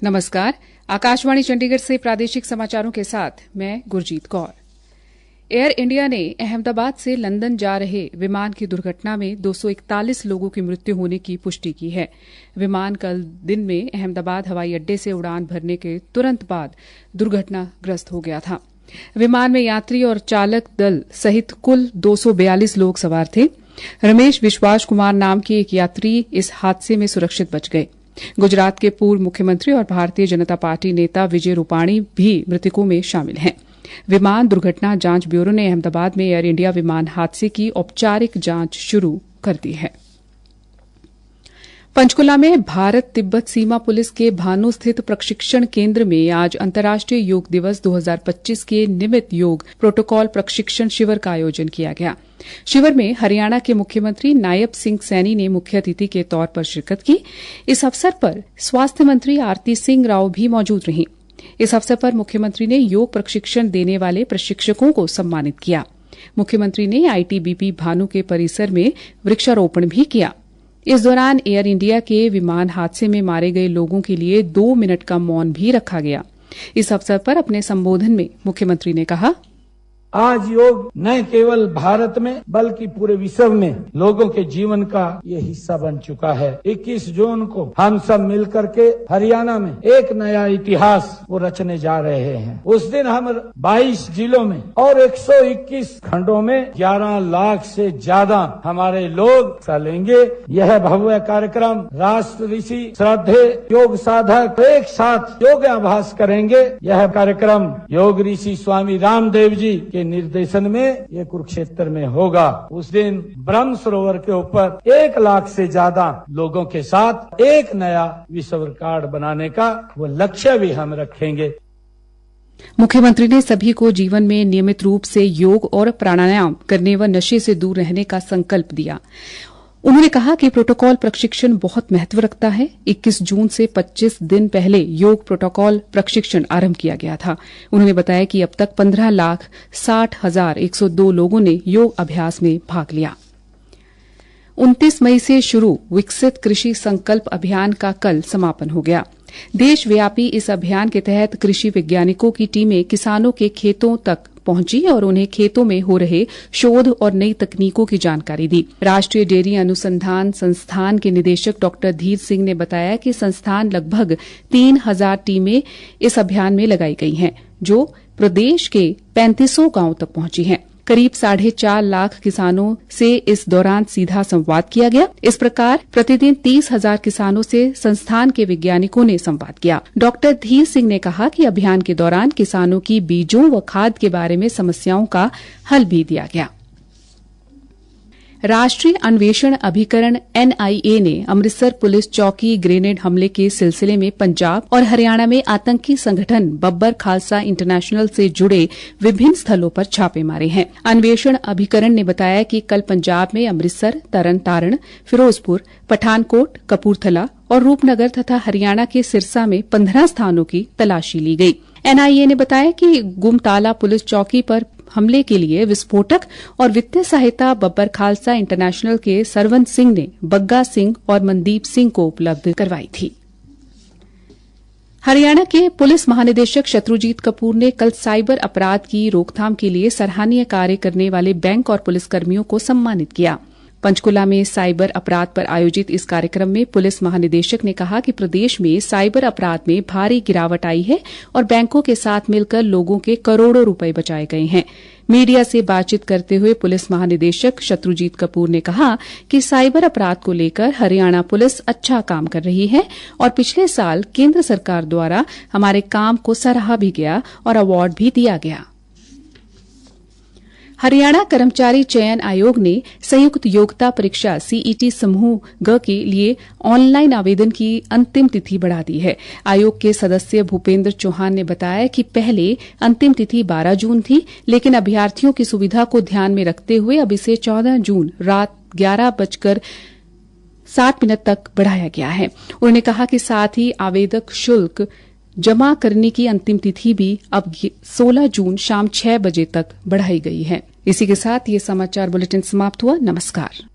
नमस्कार। आकाशवाणी चंडीगढ़ से प्रादेशिक समाचारों के साथ मैं गुरजीत कौर। एयर इंडिया ने अहमदाबाद से लंदन जा रहे विमान की दुर्घटना में 241 लोगों की मृत्यु होने की पुष्टि की है। विमान कल दिन में अहमदाबाद हवाई अड्डे से उड़ान भरने के तुरंत बाद दुर्घटनाग्रस्त हो गया था। विमान में यात्री और चालक दल सहित कुल 242 लोग सवार थे। रमेश विश्वास कुमार नाम के एक यात्री इस हादसे में सुरक्षित बच गए। गुजरात के पूर्व मुख्यमंत्री और भारतीय जनता पार्टी नेता विजय रूपाणी भी मृतकों में शामिल हैं। विमान दुर्घटना जांच ब्यूरो ने अहमदाबाद में एयर इंडिया विमान हादसे की औपचारिक जांच शुरू कर दी है। पंचकुला में भारत तिब्बत सीमा पुलिस के भानु स्थित प्रशिक्षण केंद्र में आज अंतर्राष्ट्रीय योग दिवस 2025 के निमित्त योग प्रोटोकॉल प्रशिक्षण शिविर का आयोजन किया गया। शिविर में हरियाणा के मुख्यमंत्री नायब सिंह सैनी ने मुख्य अतिथि के तौर पर शिरकत की। इस अवसर पर स्वास्थ्य मंत्री आरती सिंह राव भी मौजूद रहीं। इस अवसर पर मुख्यमंत्री ने योग प्रशिक्षण देने वाले प्रशिक्षकों को सम्मानित किया। मुख्यमंत्री ने आईटीबीपी भानु के परिसर में वृक्षारोपण भी किया। इस दौरान एयर इंडिया के विमान हादसे में मारे गए लोगों के लिए 2 मिनट का मौन भी रखा गया। इस अवसर पर अपने संबोधन में मुख्यमंत्री ने कहा, आज योग न केवल भारत में बल्कि पूरे विश्व में लोगों के जीवन का ये हिस्सा बन चुका है। 21 जून को हम सब मिलकर के हरियाणा में एक नया इतिहास वो रचने जा रहे हैं। उस दिन हम 22 जिलों में और 121 खंडों में 11 लाख से ज्यादा हमारे लोग हिस्सा लेंगे। यह भव्य कार्यक्रम राष्ट्र ऋषि श्रद्धे योग साधक एक साथ योगाभ्यास करेंगे। यह कार्यक्रम योग ऋषि स्वामी रामदेव जी के निर्देशन में ये कुरुक्षेत्र में होगा। उस दिन ब्रह्म सरोवर के ऊपर 1 लाख से ज्यादा लोगों के साथ एक नया विश्व रिकॉर्ड बनाने का वो लक्ष्य भी हम रखेंगे। मुख्यमंत्री ने सभी को जीवन में नियमित रूप से योग और प्राणायाम करने व नशे से दूर रहने का संकल्प दिया। उन्होंने कहा कि प्रोटोकॉल प्रशिक्षण बहुत महत्व रखता है। 21 जून से 25 दिन पहले योग प्रोटोकॉल प्रशिक्षण आरंभ किया गया था। उन्होंने बताया कि अब तक 15,60,102 लोगों ने योग अभ्यास में भाग लिया। 29 मई से शुरू विकसित कृषि संकल्प अभियान का कल समापन हो गया। देशव्यापी इस अभियान के तहत कृषि वैज्ञानिकों की टीमें किसानों के खेतों तक पहुंची और उन्हें खेतों में हो रहे शोध और नई तकनीकों की जानकारी दी। राष्ट्रीय डेयरी अनुसंधान संस्थान के निदेशक डॉ धीर सिंह ने बताया कि संस्थान लगभग 3,000 टीमें इस अभियान में लगाई गई हैं, जो प्रदेश के 3500 गांवों तक पहुंची हैं। करीब 4.5 लाख किसानों से इस दौरान सीधा संवाद किया गया। इस प्रकार प्रतिदिन 30,000 किसानों से संस्थान के वैज्ञानिकों ने संवाद किया। डॉ धीर सिंह ने कहा कि अभियान के दौरान किसानों की बीजों व खाद के बारे में समस्याओं का हल भी दिया गया। राष्ट्रीय अन्वेषण अभिकरण NIA ने अमृतसर पुलिस चौकी ग्रेनेड हमले के सिलसिले में पंजाब और हरियाणा में आतंकी संगठन बब्बर खालसा इंटरनेशनल से जुड़े विभिन्न स्थलों पर छापे मारे हैं। अन्वेषण अभिकरण ने बताया कि कल पंजाब में अमृतसर, तरन तारण, फिरोजपुर, पठानकोट, कपूरथला और रूपनगर तथा हरियाणा के सिरसा में 15 स्थानों की तलाशी ली गई। NIA ने बताया कि गुमताला पुलिस चौकी पर हमले के लिए विस्फोटक और वित्तीय सहायता बब्बर खालसा इंटरनेशनल के सरवंत सिंह ने बग्गा सिंह और मनदीप सिंह को उपलब्ध करवाई थी। हरियाणा के पुलिस महानिदेशक शत्रुजीत कपूर ने कल साइबर अपराध की रोकथाम के लिए सराहनीय कार्य करने वाले बैंक और पुलिसकर्मियों को सम्मानित किया। पंचकुला में साइबर अपराध पर आयोजित इस कार्यक्रम में पुलिस महानिदेशक ने कहा कि प्रदेश में साइबर अपराध में भारी गिरावट आई है और बैंकों के साथ मिलकर लोगों के करोड़ों रुपए बचाए गए हैं। मीडिया से बातचीत करते हुए पुलिस महानिदेशक शत्रुजीत कपूर ने कहा कि साइबर अपराध को लेकर हरियाणा पुलिस अच्छा काम कर रही है और पिछले साल केंद्र सरकार द्वारा हमारे काम को सराहा भी गया और अवार्ड भी दिया गया। हरियाणा कर्मचारी चयन आयोग ने संयुक्त योग्यता परीक्षा CET समूह G के लिए ऑनलाइन आवेदन की अंतिम तिथि बढ़ा दी है। आयोग के सदस्य भूपेंद्र चौहान ने बताया कि पहले अंतिम तिथि 12 जून थी, लेकिन अभ्यर्थियों की सुविधा को ध्यान में रखते हुए अब इसे 14 जून रात 11:60 तक बढ़ाया गया है। उन्होंने कहा कि साथ ही आवेदक शुल्क जमा करने की अंतिम तिथि भी अब 16 जून शाम 6 बजे तक बढ़ाई गई है। इसी के साथ ये समाचार बुलेटिन समाप्त हुआ। नमस्कार।